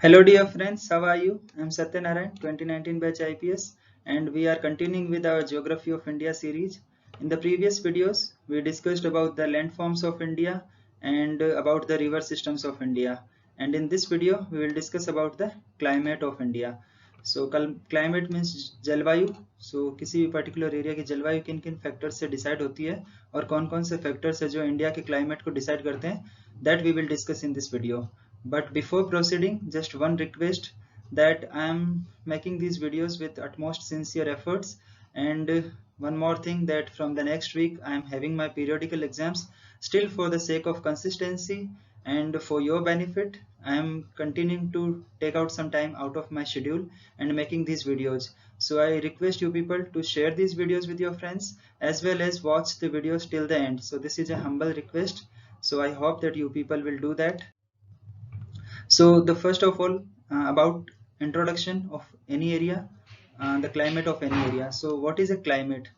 Hello dear friends, how are you? I'm Satyanarayan, 2019 batch IPS, and we are continuing with our Geography of India series. In the previous videos, we discussed about the landforms of India and about the river systems of India. And in this video, we will discuss about the climate of India. So climate means जलवायु. So किसी भी particular area की जलवायु किन किन factors से decide होती है और कौन कौन से factors है जो India के climate को decide करते हैं, that we will discuss in this video. But before proceeding, just one request that I am making these videos with utmost sincere efforts, and one more thing that from the next week I am having my periodical exams. Still, for the sake of consistency and for your benefit, I am continuing to take out some time out of my schedule and making these videos. So I request you people to share these videos with your friends as well as watch the videos till the end. So this is a humble request. So I hope that you people will do that. So the first of all, about introduction of any area, the climate of any area. So what is a climate?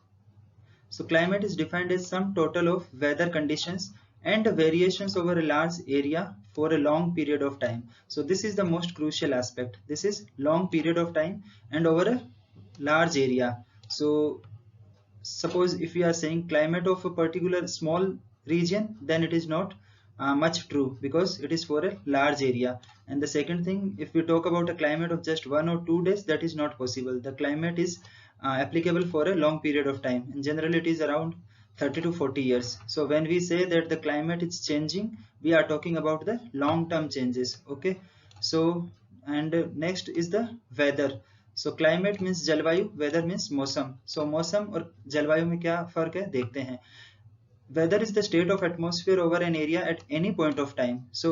So climate is defined as some total of weather conditions and variations over a large area for a long period of time. So this is the most crucial aspect. This is long period of time and over a large area. So suppose if we are saying climate of a particular small region, then it is not much true because it is for a large area. And the second thing, if we talk about a climate of just 1 or 2 days, that is not possible. The climate is applicable for a long period of time, and generally it is around 30 to 40 years. So when we say that the climate is changing, we are talking about the long term changes. Okay, so and next is the weather. So climate means जलवायु, weather means मौसम. सो मौसम और जलवायु में क्या फर्क है देखते हैं. Weather is the state of atmosphere over an area at any point of time. So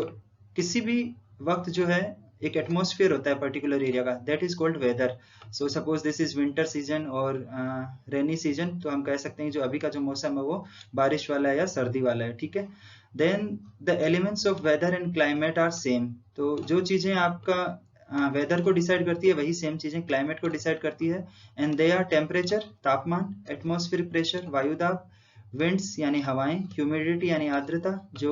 किसी भी वक्त जो है एक एटमॉस्फेयर होता है पर्टिकुलर एरिया का, that is called weather. So suppose this is winter season और रेनी सीजन, तो हम कह सकते हैं जो अभी का जो मौसम है वो बारिश वाला है या सर्दी वाला है. ठीक है. Then the elements of weather and climate are same. तो जो चीजें आपका वेदर को डिसाइड करती है वही सेम चीजें क्लाइमेट को डिसाइड करती है. एंड दे आर टेम्परेचर तापमान, एटमॉस्फेरिक प्रेशर वायुदाब, विंड्स यानी हवाएं, ह्यूमिडिटी यानी आर्द्रता जो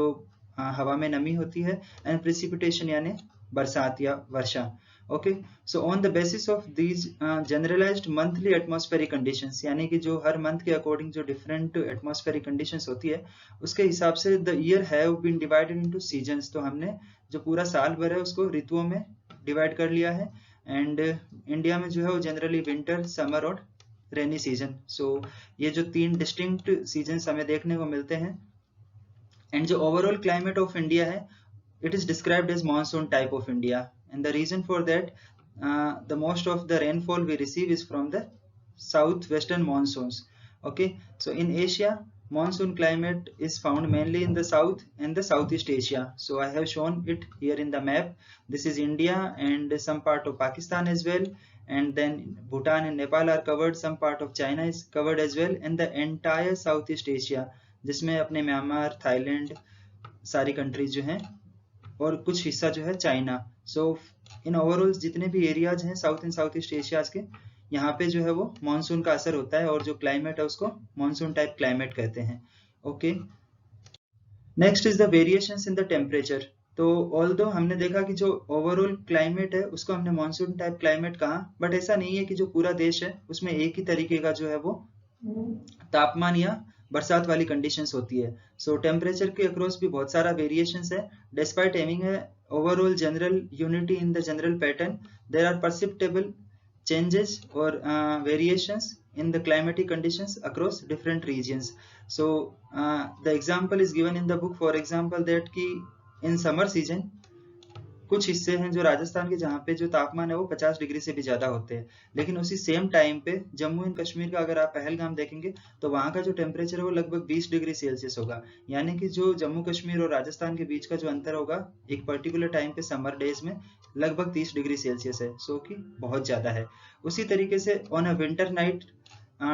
हवा में नमी होती है, एंड प्रेसिपिटेशन यानी बरसात या वर्षा. Okay. So on the basis of these generalised monthly atmospheric conditions, यानी कि जो हर मंथ के अकॉर्डिंग जो डिफरेंट एटमॉस्फेरिक कंडीशंस होती है उसके हिसाब से the year have been divided into seasons. तो हमने जो पूरा साल भर है उसको ऋतुओं में डिवाइड कर लिया है. एंड इंडिया में जो है वो जनरली विंटर, समर और रेनी सीजन. सो ये जो 3 डिस्टिंक्ट सीजन्स हमें देखने को मिलते हैं. एंड जो ओवरऑल क्लाइमेट ऑफ इंडिया है, it is described as monsoon type of India, and the reason for that, the most of the rainfall we receive is from the southwestern monsoons. Okay, so in Asia, monsoon climate is found mainly in the south and the Southeast Asia. So I have shown it here in the map. This is India and some part of Pakistan as well, and then Bhutan and Nepal are covered. Some part of China is covered as well, and the entire Southeast Asia, जिसमें अपने Myanmar, Thailand, सारी countries जो हैं और कुछ हिस्सा जो है चाइना. सो इन ओवरऑल जितने भी एरियाज हैं south and south east Asia's के, यहाँ पे जो है वो मानसून का असर होता है और जो क्लाइमेट है उसको मानसून टाइप क्लाइमेट कहते हैं. Okay. Next is the variations in the temperature. तो ऑल्दो हमने देखा कि जो ओवरऑल क्लाइमेट है उसको हमने मानसून टाइप क्लाइमेट कहा, बट ऐसा नहीं है कि जो पूरा देश है उसमें एक ही तरीके का जो है वो तापमान या बरसात वाली कंडीशंस होती है. सो टेम्परेचर के अक्रॉस भी बहुत सारा वेरिएशंस है. Despite having a overall general unity in the general pattern, there are perceptible changes और variations in the climatic conditions across different regions. So the example is given in the book. For example, that कि in summer season कुछ हिस्से हैं जो राजस्थान के जहाँ पे जो तापमान है वो 50 डिग्री से भी ज्यादा होते हैं, लेकिन उसी सेम टाइम पे जम्मू एंड कश्मीर का अगर आप पहलगाम देखेंगे तो वहाँ का जो टेम्परेचर है वो लगभग 20 डिग्री सेल्सियस होगा. यानी कि जो जम्मू कश्मीर और राजस्थान के बीच का जो अंतर होगा एक पर्टिकुलर टाइम पे समर डेज में लगभग 30 डिग्री सेल्सियस है. सो कि बहुत ज्यादा है. उसी तरीके से on a winter night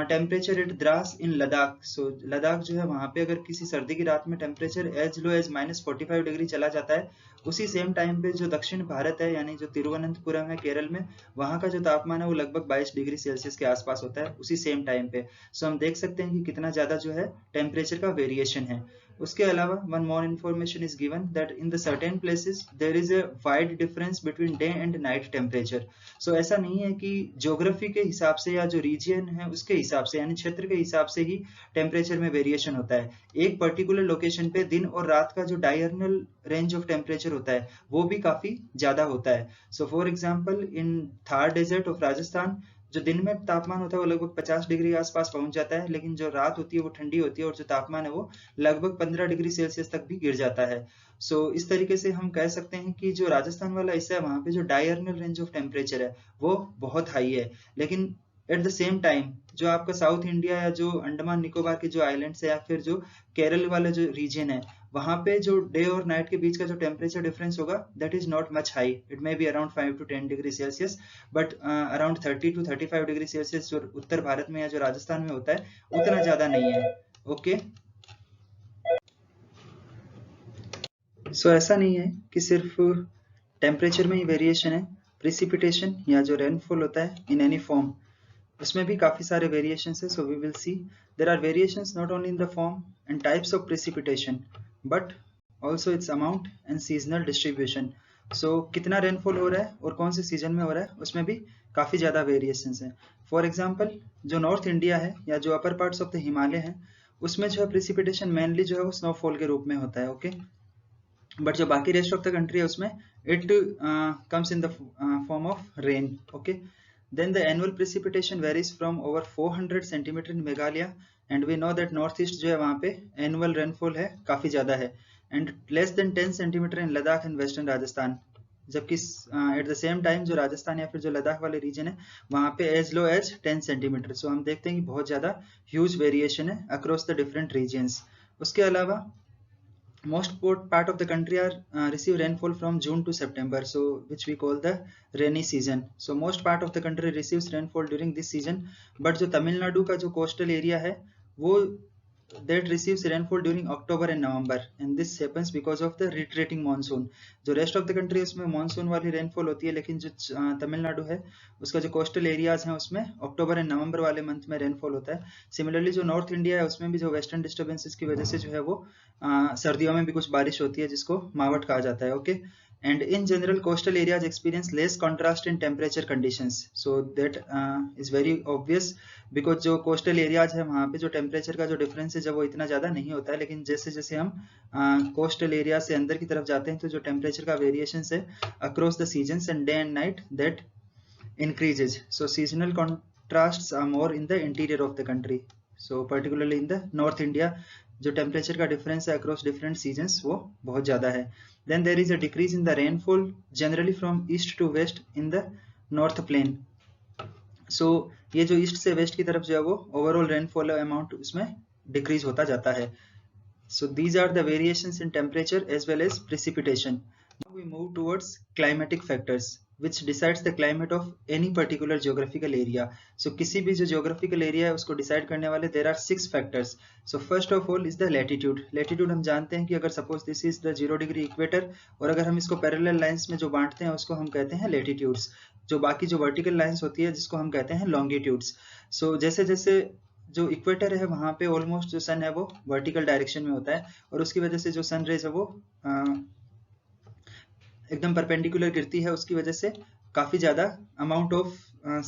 temperature at Dras in Ladakh. So Ladakh जो है वहाँ पे अगर किसी सर्दी की रात में temperature as low as -45 degree चला जाता है उसी सेम टाइम पे जो दक्षिण भारत है यानी जो तिरुवनंतपुरम है केरल में, वहाँ का जो तापमान है वो लगभग 22 डिग्री सेल्सियस के आसपास होता है उसी सेम टाइम पे। सो हम देख सकते हैं कि कितना ज़्यादा जो है टेम्परेचर का वेरिएशन है। उसके अलावा one more information is given that in the certain places there is a wide difference between day and night temperature. So ऐसा नहीं है कि ज्योग्राफी के हिसाब से या जो रीजन है उसके हिसाब से यानी क्षेत्र के हिसाब से ही टेम्परेचर में वेरिएशन होता है। एक पर्टिकुलर लोकेशन पे दिन और रात का जो डायरनल रेंज ऑफ टेम्परेचर होता है वो भी काफी ज्यादा होता है। So for example in Thar desert of Rajasthan जो दिन में तापमान होता है वो लगभग 50 डिग्री के आसपास पहुंच जाता है, लेकिन जो रात होती है वो ठंडी होती है और जो तापमान है वो लगभग 15 डिग्री सेल्सियस तक भी गिर जाता है। सो इस तरीके से हम कह सकते हैं कि जो राजस्थान वाला हिस्सा है वहां पे जो डायरनल रेंज ऑफ टेम्परेचर है वो बहुत हाई है, लेकिन एट द सेम टाइम जो आपका साउथ इंडिया या जो अंडमान निकोबार के जो आइलैंड्स है या फिर जो केरल वाला जो रीजन है वहां पे जो डे और नाइट के बीच का जो टेम्परेचर डिफरेंस होगा that is not much high, it may be around 5 to 10 degree Celsius, but around 30 to 35 degree Celsius जो उत्तर भारत में या जो राजस्थान में होता है उतना ज्यादा नहीं है। ओके सो ऐसा नहीं है कि सिर्फ टेम्परेचर में ही वेरिएशन है, प्रिसिपिटेशन या जो रेनफॉल होता है इन एनी फॉर्म उसमें भी काफी सारे वेरिएशंस है। So we will see there are variations not only in the form and types of precipitation but also its amount and seasonal distribution. So कितना रेनफॉल हो रहा है और कौन से सीजन में हो रहा है उसमें भी काफी ज्यादा वेरिएशंस है। फॉर एग्जाम्पल जो नॉर्थ इंडिया है या जो अपर पार्ट्स ऑफ द हिमालय है उसमें जो है प्रिसिपिटेशन मेनली जो है वो स्नोफॉल के रूप में होता है। ओके बट जो बाकी रेस्ट ऑफ द कंट्री है उसमें it comes in the form of rain. Okay then the annual precipitation varies from over 400 centimeter in Meghalaya and we know that north east जो है वहाँ पे annual rainfall है काफी ज्यादा है and less than 10 centimeter in Ladakh and western Rajasthan, जबकि at the same time जो राजस्थान या फिर जो लद्दाख वाले रीजन है वहाँ पे as low as 10 centimeter। so हम देखते हैं कि बहुत ज्यादा huge variation है across the different regions। उसके अलावा most part of the country are receive rainfall from June to September, so which we call the rainy season। so most part of the country receives rainfall during this season, but जो तमिलनाडु का जो coastal area है वो that receives rainfall during October and November and this happens because of the retreating monsoon। जो rest of the country उसमें monsoon वाली rainfall होती है, लेकिन जो तमिलनाडु है उसका जो coastal areas हैं उसमें अक्टूबर एंड नवंबर वाले मंथ में rainfall होता है। सिमिलरली जो नॉर्थ इंडिया है उसमें भी जो वेस्टर्न डिस्टर्बेंसेस की वजह से जो है वो सर्दियों में भी कुछ बारिश होती है जिसको मावट कहा जाता है। Okay and in general coastal areas experience less contrast in temperature conditions, so that is very obvious because जो coastal areas है वहाँ पे जो temperature का जो difference है जब वो इतना ज़्यादा नहीं होता है, लेकिन जैसे जैसे हम coastal area से अंदर की तरफ जाते हैं तो जो temperature का variations है across the seasons and day and night that increases, so seasonal contrasts are more in the interior of the country, so particularly in the North India जो टेम्परेचर का डिफरेंस है अक्रॉस डिफरेंट सीजन्स वो बहुत ज़्यादा है। Then there is a decrease in the rainfall generally from east to west in the north plain. So ये जो east से वेस्ट की तरफ जो है वो ओवरऑल रेनफॉल अमाउंट उसमें डिक्रीज होता जाता है। So these are the variations in temperature as well as precipitation. Now we move towards climatic factors which decides the climate of any particular geographical area। So किसी भी जो geographical area है उसको decide करने वाले there are 6 factors। So first of all is the latitude। Latitude हम जानते हैं कि अगर suppose this is the 0 degree equator और अगर हम इसको parallel lines में जो बांटते हैं उसको हम कहते हैं latitudes। जो बाकी जो vertical lines होती है जिसको हम कहते हैं longitudes। So जैसे जैसे जो इक्वेटर है वहाँ पे ऑलमोस्ट जो सन है वो वर्टिकल डायरेक्शन में होता है और उसकी वजह से जो सन रेज है वो एकदम परपेंडिकुलर गिरती है, उसकी वजह से काफी ज्यादा अमाउंट ऑफ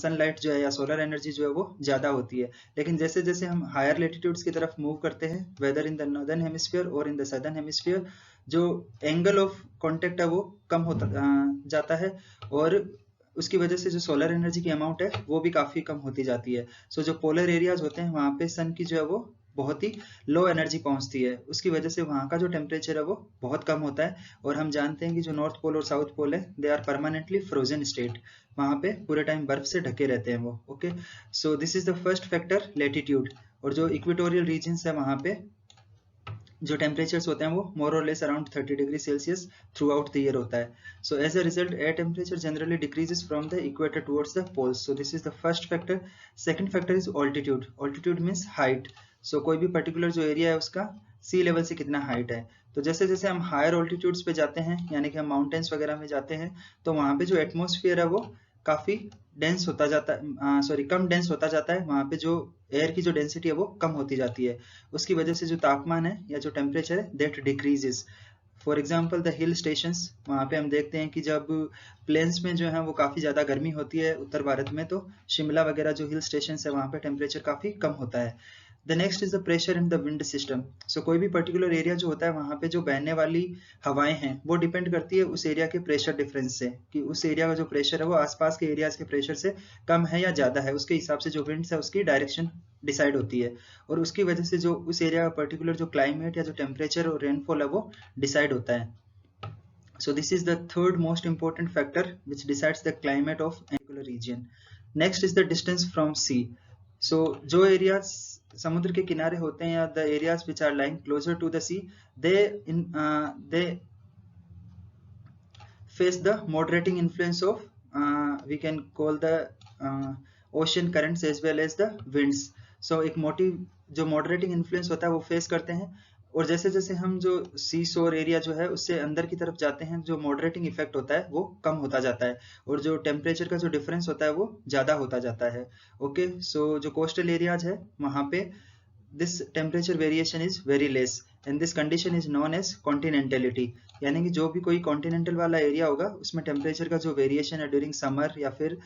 सनलाइट जो है या सोलर एनर्जी जो है वो ज्यादा होती है। लेकिन जैसे जैसे हम हायर लेटीट्यूड्स की तरफ मूव करते हैं weather in the northern hemisphere और इन द सदर्न हेमिस्फीयर जो एंगल ऑफ कांटेक्ट है वो कम होता जाता है और उसकी वजह से जो सोलर एनर्जी की अमाउंट है वो भी काफी कम होती जाती है। सो जो पोलर एरियाज होते हैं वहाँ पे सन की जो है वो बहुत ही लो एनर्जी पहुंचती है, उसकी वजह से वहाँ का जो टेम्परेचर है वो बहुत कम होता है और हम जानते हैं कि जो नॉर्थ पोल और साउथ पोल है they are permanently frozen state, वहाँ पे पूरे टाइम बर्फ से ढके रहते हैं वो। Okay so this is the first factor latitude. और जो इक्वेटोरियल रीजन्स है वहाँ पे जो टेम्परेचर्स होते हैं वो मोर और less around 30 degree Celsius throughout the year होता है। So as a result air temperature generally decreases from the equator towards the poles. So this is the first factor. Second factor is altitude. Altitude means height. So कोई भी particular जो area है उसका सी level से कितना height है। तो जैसे जैसे हम हायर ऑल्टीट्यूड्स पे जाते हैं, यानी कि हम माउंटेन्स वगैरह में जाते हैं, तो वहाँ पे जो एटमॉस्फेयर है वो काफ़ी डेंस होता जाता है, सॉरी कम डेंस होता जाता है। वहाँ पे जो एयर की जो डेंसिटी है वो कम होती जाती है। उसकी वजह से जो तापमान है या जो टेम्परेचर है that decreases. For example the hill stations, वहाँ पे हम देखते हैं कि जब प्लेन्स में जो है वो काफ़ी ज़्यादा गर्मी होती है उत्तर भारत में, तो शिमला वगैरह जो हिल स्टेशन है वहाँ पे टेम्परेचर काफ़ी कम होता है। The next is the pressure in the wind system. So कोई भी पर्टिकुलर एरिया जो होता है वहाँ पे जो बहने वाली हवाएं हैं वो डिपेंड करती है उस एरिया के प्रेशर डिफरेंस से, कि उस एरिया का जो प्रेशर है वो आसपास के एरियाज के प्रेशर से कम है या ज़्यादा है। उसके हिसाब से जो विंड्स है उसकी डायरेक्शन डिसाइड होती है, और उसकी वजह से जो उस एरिया का पर्टिकुलर जो क्लाइमेट या जो टेम्परेचर और रेनफॉल है वो डिसाइड होता है। So this is the third most important factor which decides the climate of a particular region. Next is the distance from sea. So जो areas समुद्र के किनारे होते हैं या the areas which are lying closer to the sea, they face the moderating influence of we can call the ocean currents as well as the winds. So एक मोटी जो moderating influence होता है वो face करते हैं, और जैसे जैसे हम जो सी शोर एरिया जो है उससे अंदर की तरफ जाते हैं, जो मॉडरेटिंग इफेक्ट होता है वो कम होता जाता है, और जो टेम्परेचर का जो डिफरेंस होता है वो ज़्यादा होता जाता है। ओके, सो जो कोस्टल एरियाज है वहाँ पे this temperature variation is very less and this condition is known as continentality। यानी कि जो भी कोई कॉन्टिनेंटल वाला एरिया होगा उसमें टेम्परेचर का जो वेरिएशन है ड्यूरिंग समर या फिर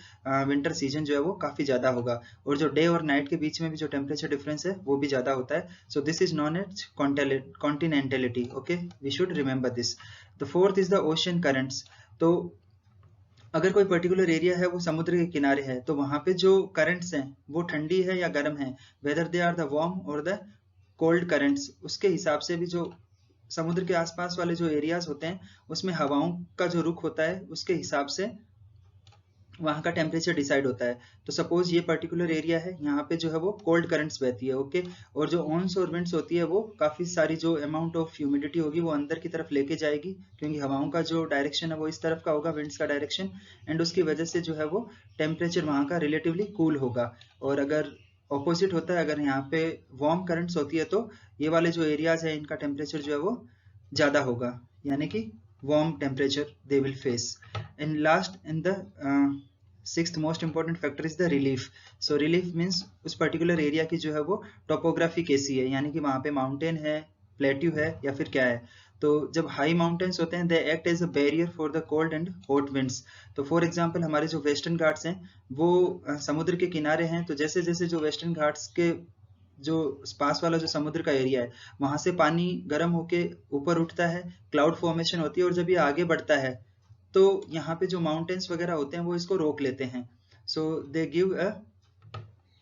विंटर सीजन जो है वो काफ़ी ज़्यादा होगा, और जो डे और नाइट के बीच में भी जो टेम्परेचर डिफरेंस है वो भी ज़्यादा होता है। So this is known as continentality. Okay, we should remember this. The fourth is the ocean currents. तो अगर कोई पर्टिकुलर एरिया है वो समुद्र के किनारे है, तो वहाँ पे जो करंट्स हैं वो ठंडी है या गर्म है, weather they are the warm और द कोल्ड करंट्स, उसके हिसाब से भी जो समुद्र के आसपास वाले जो एरियाज होते हैं उसमें हवाओं का जो रुख होता है उसके हिसाब से वहाँ का टेम्परेचर डिसाइड होता है। तो सपोज ये पर्टिकुलर एरिया है, यहाँ पे जो है वो कोल्ड करंट्स बहती है। ओके, और जो ऑन्स और विंड्स होती है वो काफ़ी सारी जो अमाउंट ऑफ ह्यूमिडिटी होगी वो अंदर की तरफ लेके जाएगी, क्योंकि हवाओं का जो डायरेक्शन है वो इस तरफ का होगा, विंड्स का डायरेक्शन, एंड उसकी वजह से जो है वो टेम्परेचर वहाँ का रिलेटिवली कूल होगा। और अगर ऑपोजिट होता है, अगर यहाँ पे वार्म करंट्स होती है तो ये वाले जो एरियाज है इनका टेम्परेचर जो है वो ज़्यादा होगा, यानी कि warm temperature they will face. And last and the sixth most important factor is the relief. So relief means उस particular area की जो है वो टोपोग्राफी कैसी है, यानी कि वहाँ पे माउंटेन है, प्लेट्यू है या फिर क्या है। तो जब हाई माउंटेन्स होते हैं they act as a barrier for the cold and hot winds. तो फॉर एग्जांपल हमारे जो वेस्टर्न घाट्स हैं वो समुद्र के किनारे हैं, तो जैसे जैसे जो वेस्टर्न घाट्स के जो पास वाला जो समुद्र का एरिया है वहां से पानी गर्म होके ऊपर उठता है, क्लाउड फॉर्मेशन होती है, और जब ये आगे बढ़ता है तो यहाँ पे जो माउंटेन्स वगैरह होते हैं वो इसको रोक लेते हैं। So they give a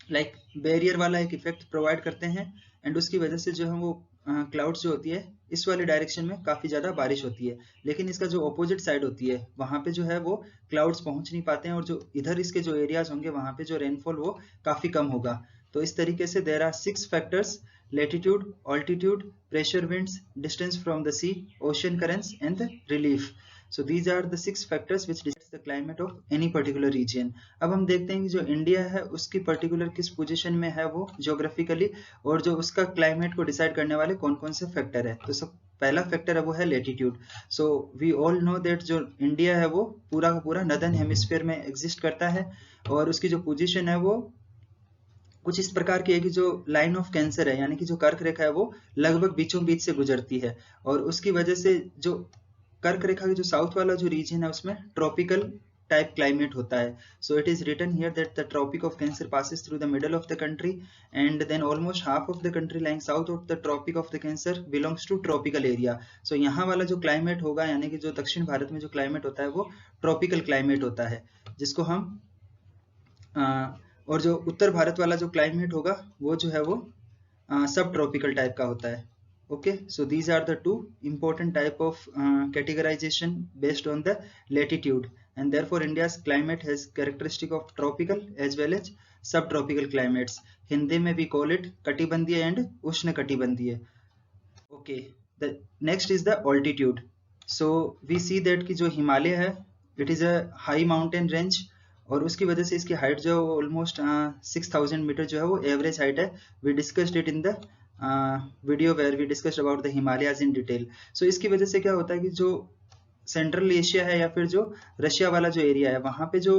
like barrier वाला एक इफेक्ट प्रोवाइड करते हैं, एंड उसकी वजह से जो है वो क्लाउड्स जो होती है इस वाली डायरेक्शन में काफ़ी ज़्यादा बारिश होती है। लेकिन इसका जो अपोजिट साइड होती है वहाँ पे जो है वो क्लाउड्स पहुँच नहीं पाते हैं, और जो इधर इसके जो एरियाज होंगे वहाँ पे जो रेनफॉल वो काफ़ी कम होगा। तो इस तरीके से there are 6 factors: latitude, altitude, pressure winds, distance from the sea, ocean currents and the relief. So these are the 6 factors which decides the climate of any particular region. अब हम देखते हैं कि जो इंडिया है उसकी पर्टिकुलर किस position में है वो जियोग्राफिकली, और जो उसका क्लाइमेट को डिसाइड करने वाले कौन कौन से फैक्टर है। तो सब पहला फैक्टर है वो है latitude. So we all know that जो इंडिया है वो पूरा का पूरा नदर्न हेमिस्फीयर में एग्जिस्ट करता है, और उसकी जो पोजीशन है वो कुछ इस प्रकार की है कि जो लाइन ऑफ कैंसर है, यानी कि जो कर्क रेखा है वो लगभग बीचों बीच से गुजरती है, और उसकी वजह से जो कर्क रेखा की जो साउथ वाला जो रीजन है उसमें ट्रॉपिकल टाइप क्लाइमेट होता है। So it is written here that the tropic of Cancer passes through the middle of the country, and then almost half of the country lying south of the tropic of the Cancer belongs to tropical area. So यहाँ वाला जो climate होगा, यानी कि जो दक्षिण भारत में जो क्लाइमेट होता है वो ट्रॉपिकल क्लाइमेट होता है, जिसको हम और जो उत्तर भारत वाला जो क्लाइमेट होगा वो जो है वो सब ट्रॉपिकल टाइप का होता है। Okay, so these are the 2 important type of categorization based on the latitude, and therefore India's climate has characteristic of tropical as well as subtropical climates. Hindi में we call it कटिबंधीय and उष्ण कटिबंधीय। Okay, the next is the altitude. So we see that कि जो हिमालय है it is a high mountain range, और उसकी वजह से इसकी हाइट जो है वो ऑलमोस्ट 6000 मीटर जो है वो एवरेज हाइट है। We discussed it in the video where we discussed about the Himalayas in detail. So इसकी वजह से क्या होता है कि जो सेंट्रल एशिया है या फिर जो रशिया वाला जो एरिया है वहाँ पे जो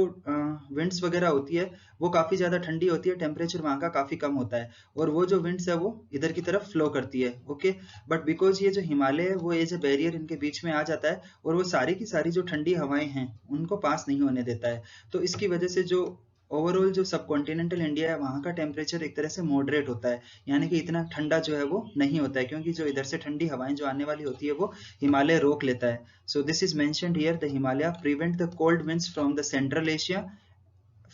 विंड्स वगैरह होती है वो काफ़ी ज़्यादा ठंडी होती है, टेम्परेचर वहाँ का काफ़ी कम होता है और वो जो विंड्स है वो इधर की तरफ फ्लो करती है. ओके, बट बिकॉज ये जो हिमालय है वो एज ए बैरियर इनके बीच में आ जाता है और वो सारी की सारी जो ठंडी हवाएं हैं उनको पास नहीं होने देता है. तो इसकी वजह से जो ओवरऑल जो सब कॉन्टिनेंटल इंडिया है वहाँ का टेम्परेचर एक तरह से मॉडरेट होता है, यानी कि इतना ठंडा जो है वो नहीं होता है क्योंकि जो इधर से ठंडी हवाएं जो आने वाली होती है वो हिमालय रोक लेता है. So this is mentioned here, the Himalaya prevent the cold winds from the central Asia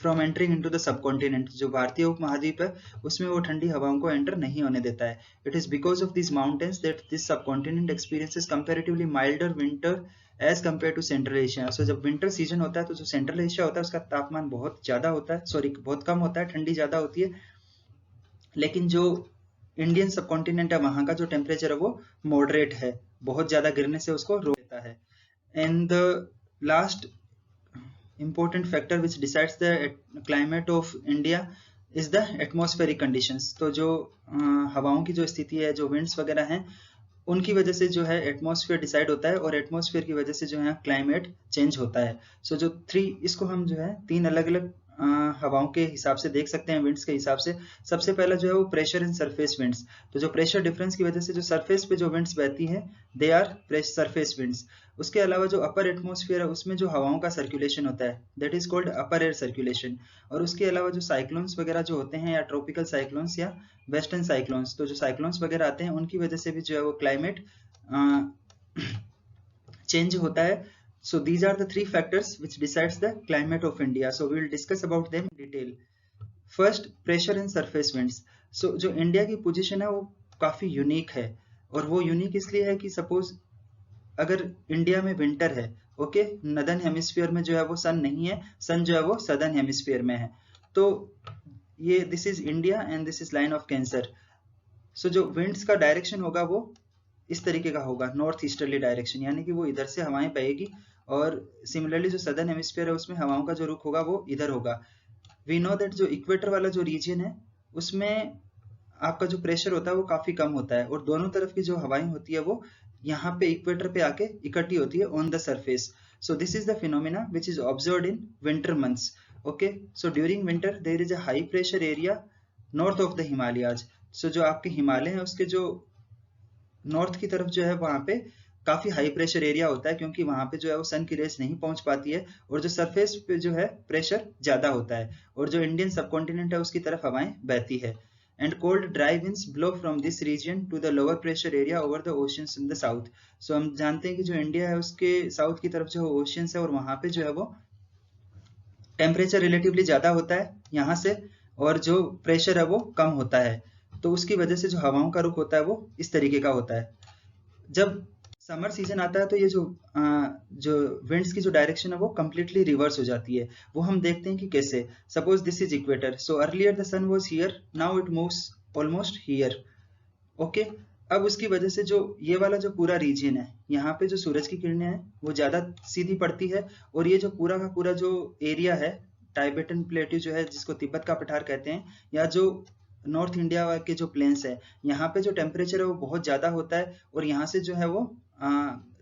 from entering into the subcontinent. जो भारतीय उपमहाद्वीप है उसमें वो ठंडी हवाओं को एंटर नहीं होने देता है. It is because of this mountains that this subcontinent experiences comparatively milder winter as compare to Central Asia. So जब विंटर सीजन होता है तो जो सेंट्रल एशिया होता है उसका तापमान बहुत ज्यादा होता है, सॉरी बहुत कम होता है, ठंडी ज्यादा होती है. लेकिन जो इंडियन सबकॉन्टिनेंट है वहां का जो टेम्परेचर है वो मॉडरेट है, बहुत ज्यादा गिरने से उसको रोक देता है. And the last important factor which decides the climate of India is the atmospheric conditions. तो जो हवाओं की जो स्थिति है, जो winds वगैरह हैं, उनकी वजह से जो है एटमॉस्फेयर डिसाइड होता है और एटमॉस्फेयर की वजह से जो है क्लाइमेट चेंज होता है. सो जो इसको हम जो है तीन अलग अलग हवाओं के हिसाब से देख सकते हैं, विंड्स के हिसाब से. सबसे पहला जो है वो प्रेशर एंड सरफेस विंड्स. तो जो प्रेशर डिफरेंस की वजह से जो सरफेस पे जो विंड्स बहती हैं दे आर सरफेस विंड्स. उसके अलावा जो अपर एटमॉस्फेयर है उसमें जो हवाओं का सर्कुलेशन होता है that is called upper air circulation. और उसके अलावा जो साइक्लोन्स वगैरह जो होते हैं या ट्रॉपिकल साइक्लोन्स या वेस्टर्न साइक्लोन्स, तो जो साइक्लोन्स वगैरह आते हैं उनकी वजह से भी जो है वो क्लाइमेट चेंज होता है. So these are the three factors which decides the climate of India. So we will discuss about them in detail. First, pressure and surface winds. So जो इंडिया की पोजीशन है वो काफी यूनिक है और वो यूनिक इसलिए है कि सपोज अगर इंडिया में विंटर है, ओके, नदर्न हेमिस्फीयर में जो है वो सन नहीं है, सन जो है वो सदर्न हेमिस्फीयर में है. तो ये this is India and this is line of cancer. So जो विंड्स का डायरेक्शन होगा वो इस तरीके का होगा, नॉर्थ ईस्टर्ली डायरेक्शन, यानी कि वो इधर से हवाएं बहेगी. और सिमिलरली जो सदर्न हेमिस्फीयर है उसमें हवाओं का जो रुख होगा वो इधर होगा. वी नो दैट जो इक्वेटर वाला जो रीजन है उसमें आपका जो प्रेशर होता है वो काफी कम होता है और दोनों तरफ की जो हवाएं होती है वो यहाँ पे इक्वेटर पे आके इकट्ठी होती है on the surface. So this is the phenomena which is observed in winter months. Okay, so during winter there is a high pressure area north of the Himalayas. So जो आपके हिमालय है उसके जो नॉर्थ की तरफ जो है वहां पे काफी हाई प्रेशर एरिया होता है क्योंकि वहां पे जो है वो सन की रेस नहीं पहुंच पाती है और जो सरफेस पे जो है प्रेशर ज्यादा होता है और जो इंडियन सबकॉन्टिनेंट है उसकी तरफ हवाएं बहती है. And cold dry winds blow from this region to the lower pressure area over the oceans in the south. So हम जानते हैं कि जो इंडिया है उसके साउथ की तरफ जो ओशियंस है और वहां पे जो है वो टेम्परेचर रिलेटिवली ज्यादा होता है यहाँ से और जो प्रेशर है वो कम होता है. तो उसकी वजह से जो हवाओं का रुख होता है वो इस तरीके का होता है. जब समर सीजन आता है तो ये जो विंड्स की जो डायरेक्शन है वो कम्प्लीटली रिवर्स हो जाती है. वो हम देखते हैं कि कैसे. Suppose this is equator, so earlier the sun was here, now it moves almost here. Okay, अब उसकी वजह से जो ये वाला जो पूरा रीजन है यहाँ पे जो सूरज की किरणें हैं वो ज्यादा सीधी पड़ती है और ये जो पूरा का पूरा जो एरिया है टाइबेटन प्लेट्यू जो है जिसको तिब्बत का पठार कहते हैं, या जो नॉर्थ इंडिया के जो प्लेन्स है यहाँ पे जो टेम्परेचर है वो बहुत ज्यादा होता है और यहाँ से जो है वो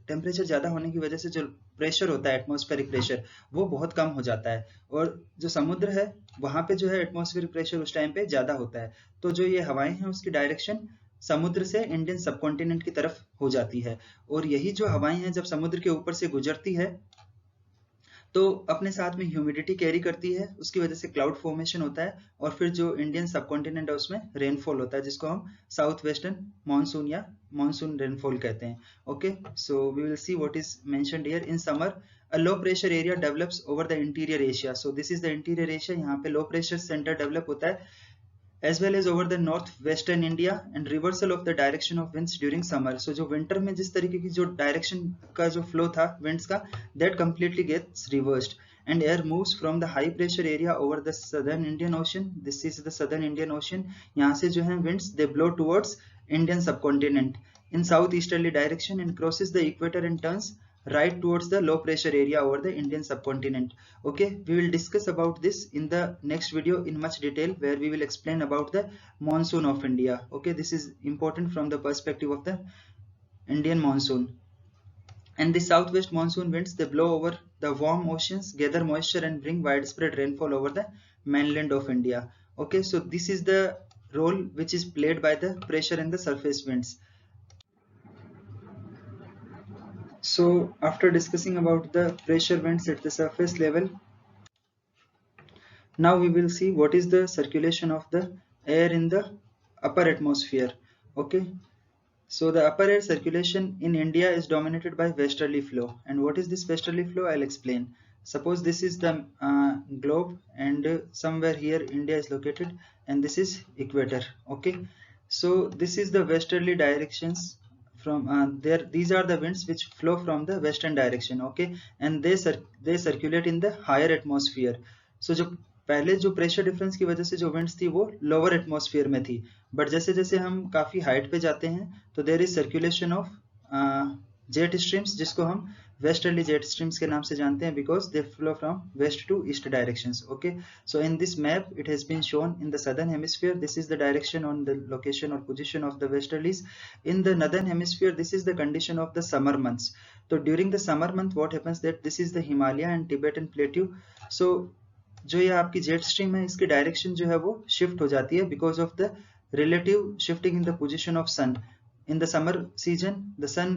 टेम्परेचर ज्यादा होने की वजह से जो प्रेशर होता है एटमॉस्फेरिक प्रेशर वो बहुत कम हो जाता है और जो समुद्र है वहां पे जो है एटमॉस्फेरिक प्रेशर उस टाइम पे ज्यादा होता है. तो जो ये हवाएं हैं उसकी डायरेक्शन समुद्र से इंडियन सबकॉन्टिनेंट की तरफ हो जाती है और यही जो हवाएं हैं जब समुद्र के ऊपर से गुजरती है तो अपने साथ में ह्यूमिडिटी कैरी करती है, उसकी वजह से क्लाउड फॉर्मेशन होता है और फिर जो इंडियन सबकॉन्टिनेंट है उसमें रेनफॉल होता है जिसको हम साउथ वेस्टर्न मानसून या मानसून रेनफॉल कहते हैं. Okay, so we will see what is mentioned here. In summer a low pressure area develops over the interior Asia. So this is the interior Asia. यहाँ पे low pressure center develop होता है as well as over the northwestern India and reversal of the direction of winds during summer. So जो winter में जिस तरीके की जो direction का जो flow था winds का that completely gets reversed and air moves from the high pressure area over the southern Indian Ocean. This is the southern Indian Ocean. यहाँ से जो है winds they blow towards Indian subcontinent in southeasterly direction and crosses the equator and turns right towards the low pressure area over the Indian subcontinent. Okay, we will discuss about this in the next video in much detail, where we will explain about the monsoon of India. Okay, this is important from the perspective of the Indian monsoon. And the southwest monsoon winds, they blow over the warm oceans, gather moisture and bring widespread rainfall over the mainland of India. Okay, so this is the role which is played by the pressure and the surface winds. So after discussing about the pressure winds at the surface level, now we will see what is the circulation of the air in the upper atmosphere. Okay, so the upper air circulation in India is dominated by westerly flow. And what is this westerly flow? I'll explain. Suppose this is the globe, and somewhere here India is located, and this is equator. Okay, so this is the westerly directions from there. These are the winds which flow from the western direction. Okay, and they circulate in the higher atmosphere. So जो पहले जो pressure difference की वजह से जो winds थी वो lower atmosphere में थी, बट जैसे जैसे हम काफ़ी हाइट पे जाते हैं तो there is circulation of jet streams, जिसको हम वेस्टर्ली जेट स्ट्रीम्स के नाम से जानते हैं, because they flow from west to east directions. Okay, so in this map it has been shown in the southern hemisphere. This is the direction on the location और position of the westerlies. In the northern hemisphere this is the condition of the summer months. तो during the summer month what happens that this is the Himalaya and Tibetan plateau. So जो ये आपकी jet stream है, इसकी direction जो है वो shift हो जाती है because of the relative shifting in the position of sun. In the summer season the sun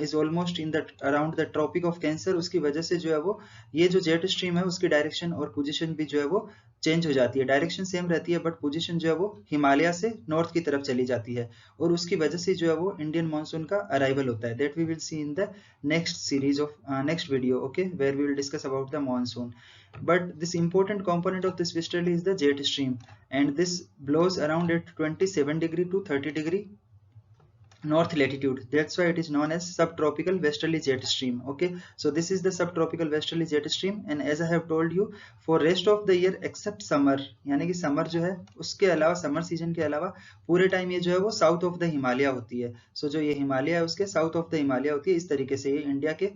is almost in the around the tropic of cancer. उसकी वजह से जो है वो ये जो जेट स्ट्रीम है उसकी डायरेक्शन और पोजीशन भी जो है वो चेंज हो जाती है. डायरेक्शन सेम रहती है बट पोजीशन जो है वो हिमालय से नॉर्थ की तरफ चली जाती है, और उसकी वजह से जो है वो इंडियन मानसून का अराइवल होता है. That we will see in the next series of next video. Okay, where we will discuss about the monsoon. But this important component of this westerly is the jet stream, and this blows around at 27 degree to 30 degree north latitude. That's why it is known as subtropical westerly jet stream. Okay, so this is the subtropical westerly jet stream, and as I have told you, for rest of the year except summer, यानी कि summer जो है उसके अलावा, summer season के अलावा पूरे time ये जो है वो साउथ ऑफ द हिमालय होती है. सो जो ये हिमालय है उसके साउथ ऑफ द हिमालय होती है. इस तरीके से ये इंडिया के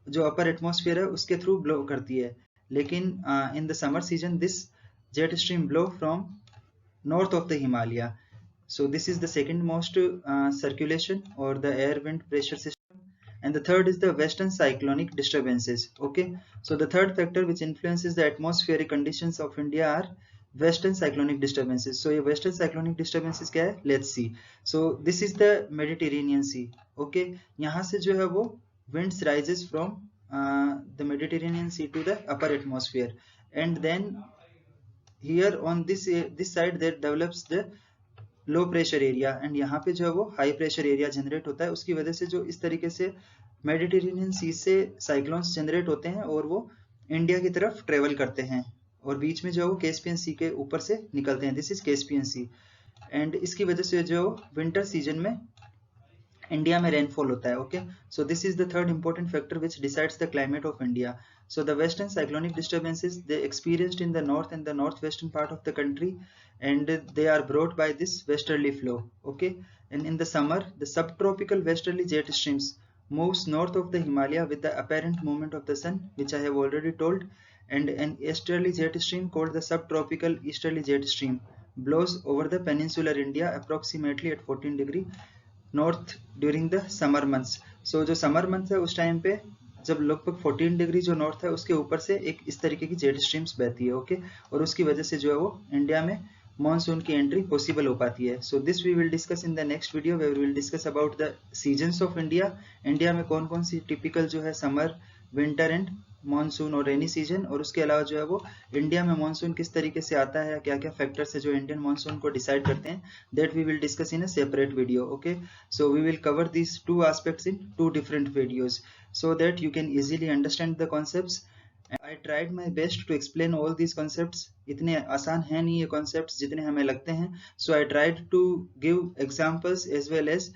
जो अपर एटमॉस्फेयर है उसके थ्रू ब्लो करती है. लेकिन in the summer season this jet stream blow from north of the Himalaya. So this is the second most circulation or the air wind pressure system, and the third is the western cyclonic disturbances. Okay, so the third factor which influences the atmospheric conditions of India are western cyclonic disturbances. So ये western cyclonic disturbances क्या है? Let's see. So this is the Mediterranean Sea. Okay, यहाँ से जो है वो winds rises from the Mediterranean Sea to the upper atmosphere, and then here on this side that develops the low pressure area, and यहाँ पे जो है वो high pressure area generate होता है. उसकी वजह से जो इस तरीके से Mediterranean Sea से cyclones generate होते हैं और वो इंडिया की तरफ ट्रेवल करते हैं, और बीच में जो है वो कैस्पियन सी के ऊपर से निकलते हैं. This is Caspian sea, and इसकी वजह से जो विंटर सीजन में इंडिया में रेनफॉल होता है. Okay, so this is the third important factor which decides the climate of India. So the western cyclonic disturbances, they experienced in the north and the northwestern part of the country, and they are brought by this westerly flow. Okay, and in the summer the subtropical westerly jet streams moves north of the Himalaya with the apparent movement of the sun, which I have already told, and an easterly jet stream called the subtropical easterly jet stream blows over the peninsular India approximately at 14 degree north during the summer months. So जो summer month है उस time पे जब लगभग 14 degree जो north है उसके ऊपर से एक इस तरीके की जेट स्ट्रीम्स बहती है. ओके, और उसकी वजह से जो है वो इंडिया में मॉनसून की एंट्री पॉसिबल हो पाती है. So this we will discuss in the next video, where we will discuss about the seasons of India. India में कौन कौन सी टिपिकल जो है समर, विंटर एंड मानसून और रेनी सीजन, और उसके अलावा जो है वो इंडिया में मानसून किस तरीके से आता है, क्या क्या फैक्टर्स है जो इंडियन मानसून को डिसाइड करते हैं, that we will discuss in a separate video. Okay, so we will cover these two aspects in two different videos so that you can easily understand the concepts. I tried my best to explain all these concepts. इतने आसान हैं नहीं ये concepts जितने हमें लगते हैं. So I tried to give examples as well as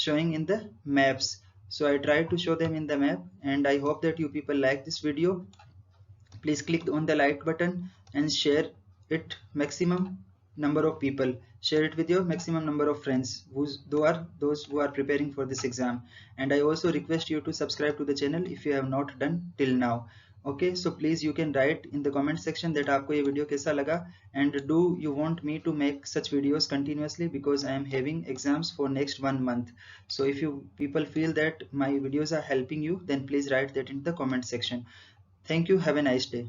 showing in the maps. So I tried to show them in the map, and I hope that you people like this video. Please click on the like button and share it maximum. number of people, share it with your maximum number of friends those who are preparing for this exam. And I also request you to subscribe to the channel if you have not done till now. Okay, so please you can write in the comment section that आपको ये video कैसा लगा, and do you want me to make such videos continuously, because I am having exams for next 1 month. So if you people feel that my videos are helping you, then please write that in the comment section. Thank you, have a nice day.